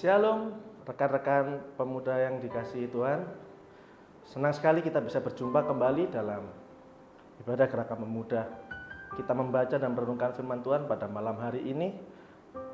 Shalom rekan-rekan pemuda yang dikasihi Tuhan. Senang sekali kita bisa berjumpa kembali dalam ibadah gerakan pemuda. Kita membaca dan merenungkan firman Tuhan pada malam hari ini.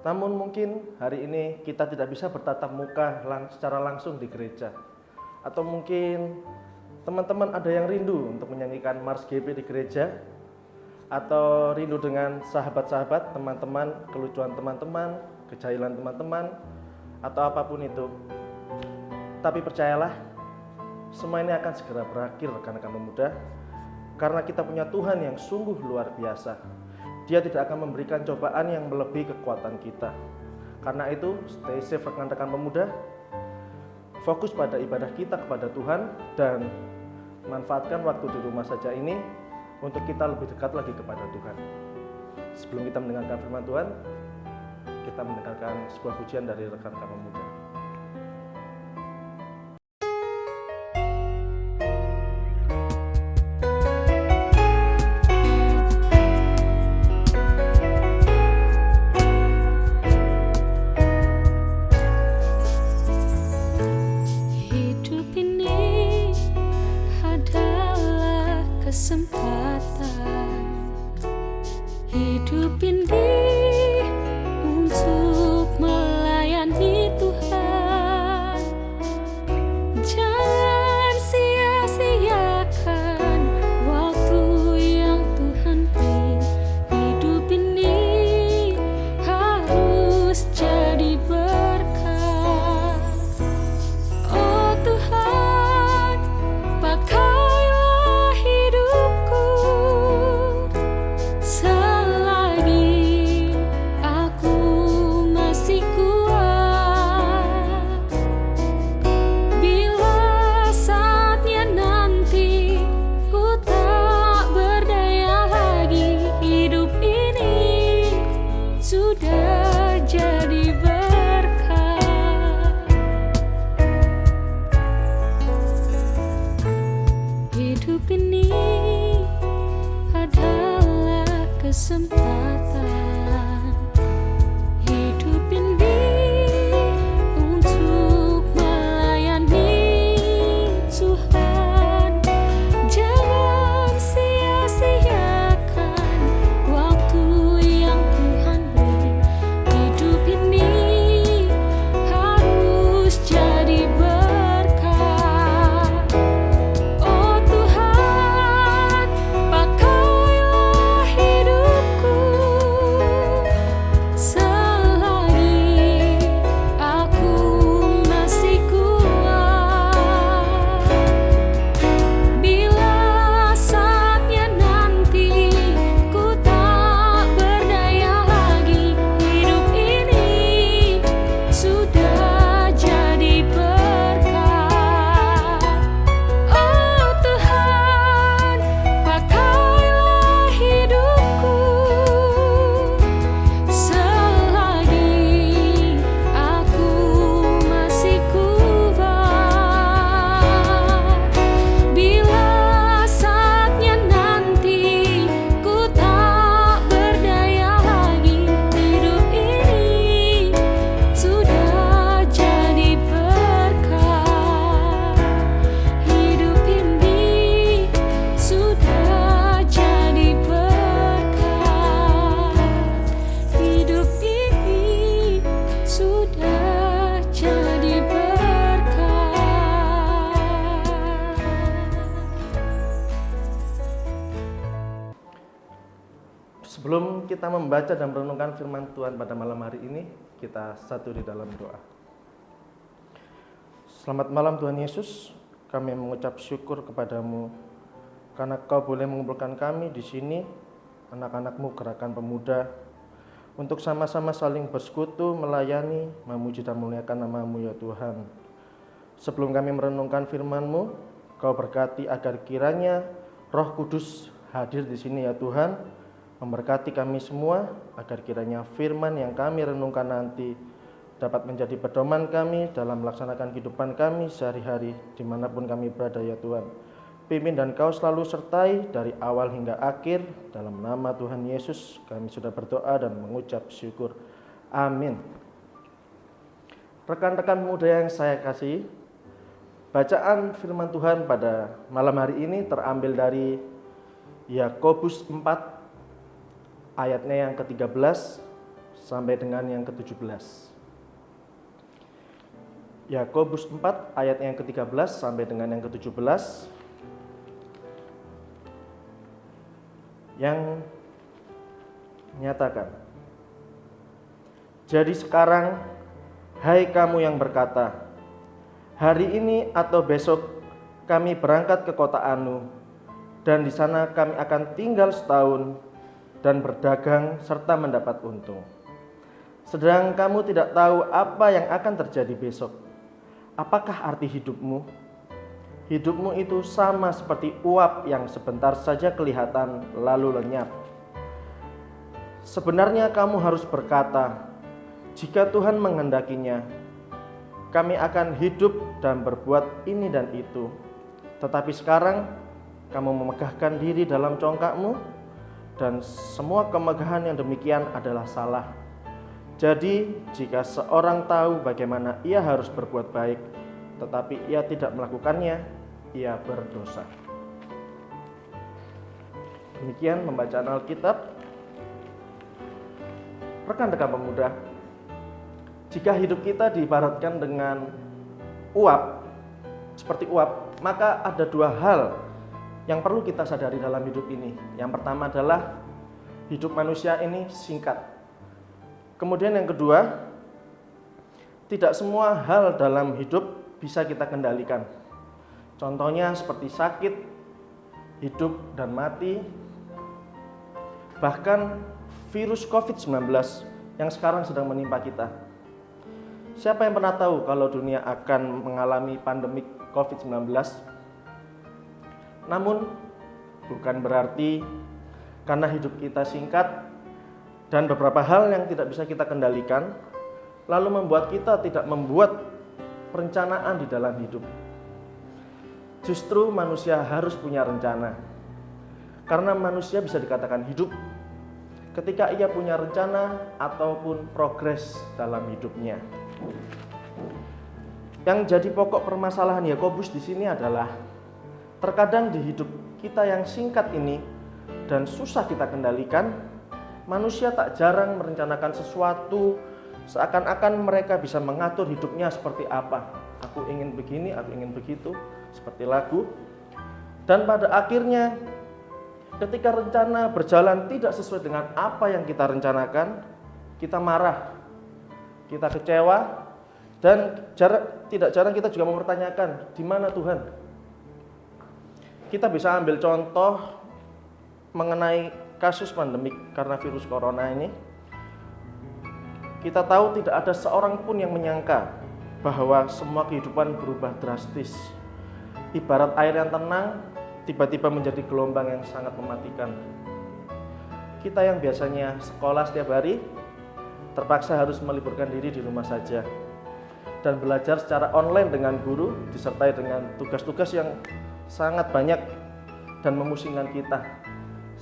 Namun mungkin hari ini kita tidak bisa bertatap muka secara langsung di gereja. Atau mungkin teman-teman ada yang rindu untuk menyanyikan Mars GP di gereja, atau rindu dengan sahabat-sahabat, teman-teman, kelucuan teman-teman, kejahilan teman-teman, atau apapun itu. Tapi percayalah, semua ini akan segera berakhir rekan-rekan pemuda, karena kita punya Tuhan yang sungguh luar biasa. Dia tidak akan memberikan cobaan yang melebihi kekuatan kita. Karena itu, stay safe rekan-rekan pemuda, fokus pada ibadah kita kepada Tuhan, dan manfaatkan waktu di rumah saja ini untuk kita lebih dekat lagi kepada Tuhan. Sebelum kita mendengarkan firman Tuhan, kita mendengarkan sebuah pujian dari rekan-rekan pemuda. Hidup ini adalah kesempatan. Hidup ini untuk melayani Tuhan. Jangan sia-siakan waktu yang Tuhan beri. Hidup ini harus jadi berkat. Oh Tuhan, pakailah hidupku selagi aku masih kuat. Bila saatnya nanti ku tak berdaya lagi, hidup ini sudah jadi berkat. Hidup ini adalah kesempatan. Hidup ini untuk melayani Tuhan. Jangan sia-siakan waktu yang Tuhan beri. Hidup ini harus jadi berkat. Oh Tuhan, pakailah hidupku selagi aku masih kuat. Bila saatnya nanti ku tak berdaya lagi, hidup ini sudah jadi berkat. Oh Tuhan, pakailah hidupku selagi aku masih kuat. Bila saatnya nanti ku tak berdaya lagi, hidup ini sudah jadi berkat. Hidup ini sudah jadi berkat. Hidup ini sudah jadi berkat. Sebelum kita membaca dan merenungkan firman Tuhan pada malam hari ini, kita satu di dalam doa. Selamat malam Tuhan Yesus, kami mengucap syukur kepadamu karena Kau boleh mengumpulkan kami di sini, anak-anak-Mu gerakan pemuda, untuk sama-sama saling bersekutu, melayani, memuji dan memuliakan nama-Mu ya Tuhan. Sebelum kami merenungkan firman-Mu, Kau berkati agar kiranya Roh Kudus hadir di sini ya Tuhan, memberkati kami semua, agar kiranya firman yang kami renungkan nanti dapat menjadi pedoman kami dalam melaksanakan kehidupan kami sehari-hari dimanapun kami berada ya Tuhan. Pimpin dan Kau selalu sertai dari awal hingga akhir. Dalam nama Tuhan Yesus kami sudah berdoa dan mengucap syukur. Amin. Rekan-rekan muda yang saya kasih, bacaan firman Tuhan pada malam hari ini terambil dari Yakobus 4 ayatnya yang ke-13 sampai dengan yang ke-17. Yakobus 4 ayat yang ke-13 sampai dengan yang ke-17 yang menyatakan, "Jadi sekarang, hai kamu yang berkata, hari ini atau besok kami berangkat ke kota Anu, dan di sana kami akan tinggal setahun dan berdagang serta mendapat untung. Sedang kamu tidak tahu apa yang akan terjadi besok. Apakah arti hidupmu? Hidupmu itu sama seperti uap yang sebentar saja kelihatan lalu lenyap. Sebenarnya kamu harus berkata, jika Tuhan menghendakinya, kami akan hidup dan berbuat ini dan itu. Tetapi sekarang kamu memegahkan diri dalam congkakmu, dan semua kemegahan yang demikian adalah salah. Jadi jika seorang tahu bagaimana ia harus berbuat baik, tetapi ia tidak melakukannya, ia berdosa." Demikian pembacaan Alkitab. Rekan-rekan pemuda, jika hidup kita diibaratkan dengan uap, seperti uap, maka ada dua hal yang perlu kita sadari dalam hidup ini. Yang pertama adalah hidup manusia ini singkat. Kemudian yang kedua, tidak semua hal dalam hidup bisa kita kendalikan. Contohnya seperti sakit, hidup dan mati, bahkan virus COVID-19 yang sekarang sedang menimpa kita. Siapa yang pernah tahu kalau dunia akan mengalami pandemik COVID-19? Namun, bukan berarti karena hidup kita singkat dan beberapa hal yang tidak bisa kita kendalikan, lalu membuat kita tidak membuat perencanaan di dalam hidup. Justru manusia harus punya rencana. Karena manusia bisa dikatakan hidup ketika ia punya rencana ataupun progres dalam hidupnya. Yang jadi pokok permasalahan Yakobus di sini adalah terkadang di hidup kita yang singkat ini dan susah kita kendalikan, manusia tak jarang merencanakan sesuatu seakan-akan mereka bisa mengatur hidupnya seperti apa. Aku ingin begini, aku ingin begitu, seperti lagu. Dan pada akhirnya ketika rencana berjalan tidak sesuai dengan apa yang kita rencanakan, kita marah, kita kecewa, dan tidak jarang kita juga mempertanyakan, di mana Tuhan? Kita bisa ambil contoh mengenai kasus pandemik karena virus corona ini. Kita tahu tidak ada seorang pun yang menyangka bahwa semua kehidupan berubah drastis. Ibarat air yang tenang, tiba-tiba menjadi gelombang yang sangat mematikan. Kita yang biasanya sekolah setiap hari, terpaksa harus meliburkan diri di rumah saja dan belajar secara online dengan guru, disertai dengan tugas-tugas yang sangat banyak dan memusingkan kita.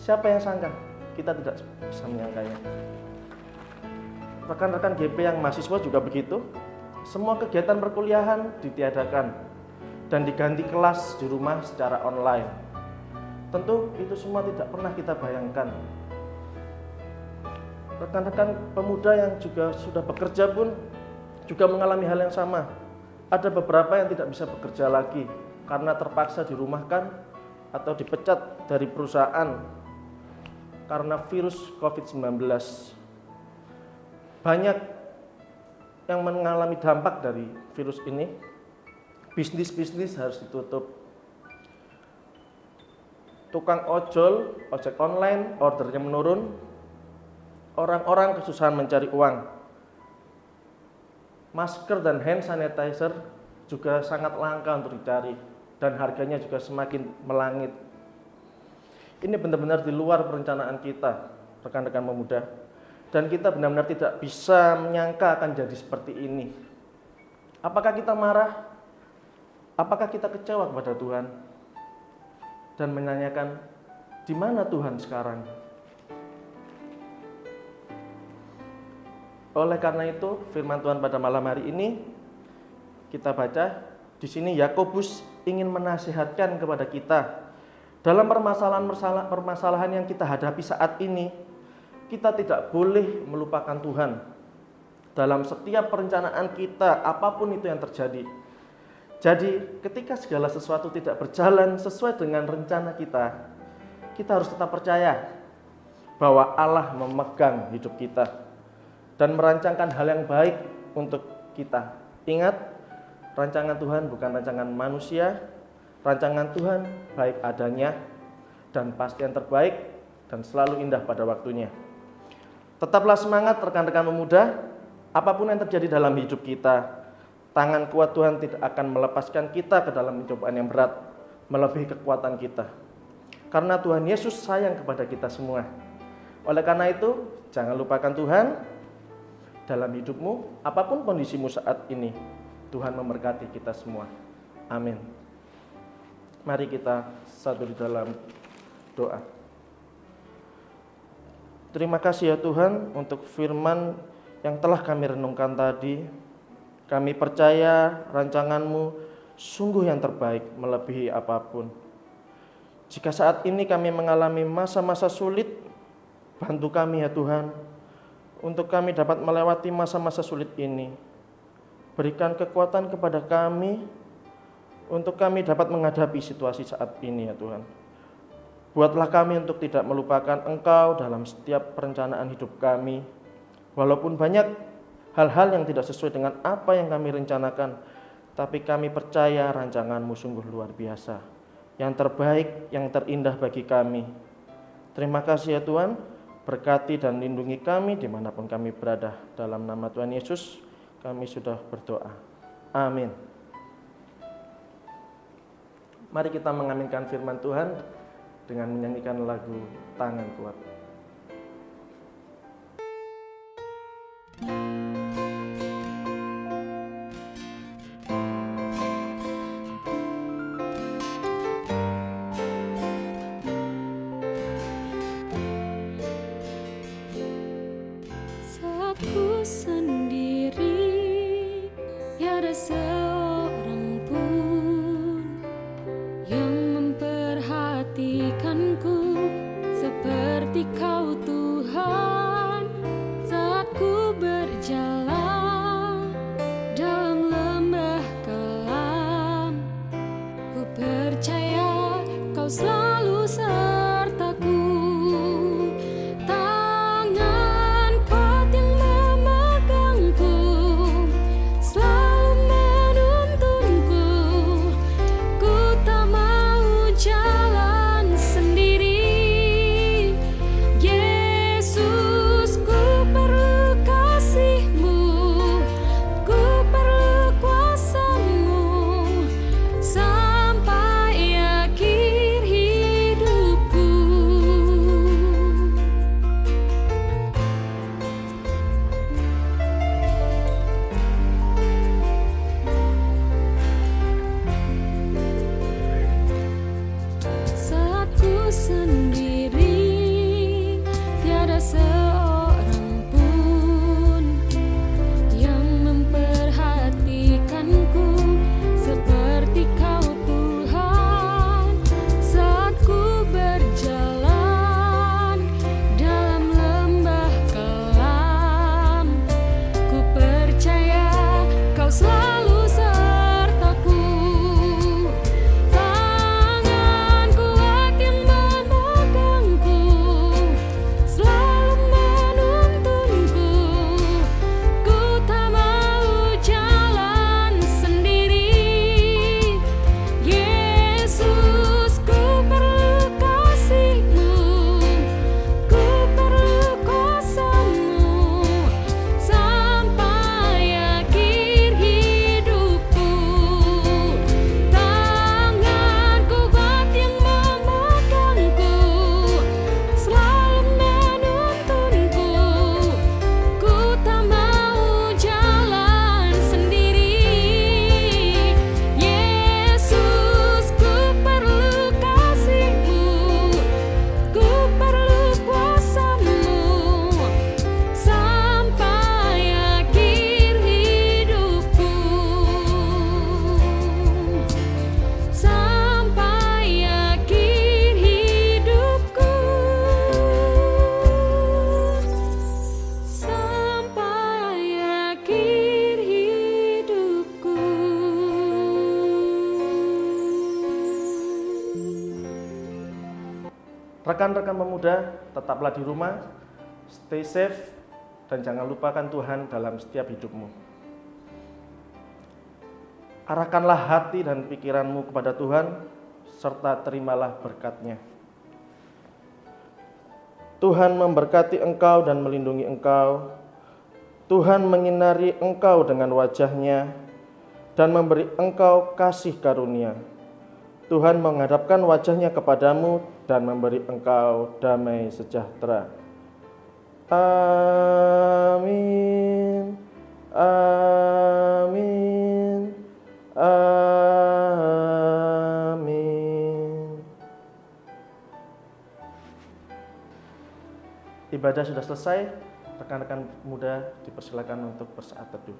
Siapa yang sangka? Kita tidak bisa menyangkanya. Rekan-rekan GP yang mahasiswa juga begitu. Semua kegiatan perkuliahan ditiadakan dan diganti kelas di rumah secara online. Tentu itu semua tidak pernah kita bayangkan. Rekan-rekan pemuda yang juga sudah bekerja pun juga mengalami hal yang sama. Ada beberapa yang tidak bisa bekerja lagi karena terpaksa dirumahkan atau dipecat dari perusahaan karena virus COVID-19. Banyak yang mengalami dampak dari virus ini. Bisnis-bisnis harus ditutup. Tukang ojol, ojek online, ordernya menurun. Orang-orang kesusahan mencari uang. Masker dan hand sanitizer juga sangat langka untuk dicari dan harganya juga semakin melangit. Ini benar-benar di luar perencanaan kita, rekan-rekan pemuda. Dan kita benar-benar tidak bisa menyangka akan jadi seperti ini. Apakah kita marah? Apakah kita kecewa kepada Tuhan? Dan menanyakan, di mana Tuhan sekarang? Oleh karena itu, firman Tuhan pada malam hari ini kita baca di sini Yakobus ingin menasihatkan kepada kita dalam permasalahan yang kita hadapi saat ini. Kita tidak boleh melupakan Tuhan dalam setiap perencanaan kita, apapun itu yang terjadi. Jadi ketika segala sesuatu tidak berjalan sesuai dengan rencana kita, kita harus tetap percaya bahwa Allah memegang hidup kita dan merancangkan hal yang baik untuk kita. Ingat, rancangan Tuhan bukan rancangan manusia. Rancangan Tuhan baik adanya dan pasti yang terbaik dan selalu indah pada waktunya. Tetaplah semangat rekan-rekan pemuda, apapun yang terjadi dalam hidup kita, tangan kuat Tuhan tidak akan melepaskan kita ke dalam cobaan yang berat, melebihi kekuatan kita. Karena Tuhan Yesus sayang kepada kita semua. Oleh karena itu, jangan lupakan Tuhan dalam hidupmu, apapun kondisimu saat ini. Tuhan memberkati kita semua. Amin. Mari kita satu di dalam doa. Terima kasih ya Tuhan untuk firman yang telah kami renungkan tadi. Kami percaya rancangan-Mu sungguh yang terbaik melebihi apapun. Jika saat ini kami mengalami masa-masa sulit, bantu kami ya Tuhan, untuk kami dapat melewati masa-masa sulit ini. Berikan kekuatan kepada kami, untuk kami dapat menghadapi situasi saat ini ya Tuhan. Buatlah kami untuk tidak melupakan Engkau dalam setiap perencanaan hidup kami. Walaupun banyak hal-hal yang tidak sesuai dengan apa yang kami rencanakan, tapi kami percaya rancangan-Mu sungguh luar biasa, yang terbaik, yang terindah bagi kami. Terima kasih ya Tuhan, berkati dan lindungi kami dimanapun kami berada. Dalam nama Tuhan Yesus kami sudah berdoa. Amin. Mari kita mengaminkan firman Tuhan dengan menyanyikan lagu Tangan Kuat. Saat ku sendiri, tiada seorang pun yang memperhatikanku seperti Kau Tuhan. Saat ku berjalan dalam lembah kelam, ku percaya Kau selalu sertaku. Tangan kuat yang memegangku, selalu menuntunku. Ku tak mau jalan sendiri. Yesus, ku perlu kasih-Mu, ku perlu kuasa-Mu sampai akhir hidup. Rekan-rekan pemuda, tetaplah di rumah, stay safe, dan jangan lupakan Tuhan dalam setiap hidupmu. Arahkanlah hati dan pikiranmu kepada Tuhan, serta terimalah berkat-Nya. Tuhan memberkati engkau dan melindungi engkau. Tuhan menyinari engkau dengan wajah-Nya dan memberi engkau kasih karunia. Tuhan menghadapkan wajah-Nya kepadamu dan memberi engkau damai sejahtera. Amin. Amin. Amin. Ibadah sudah selesai. Rekan-rekan muda dipersilakan untuk bersaat teduh.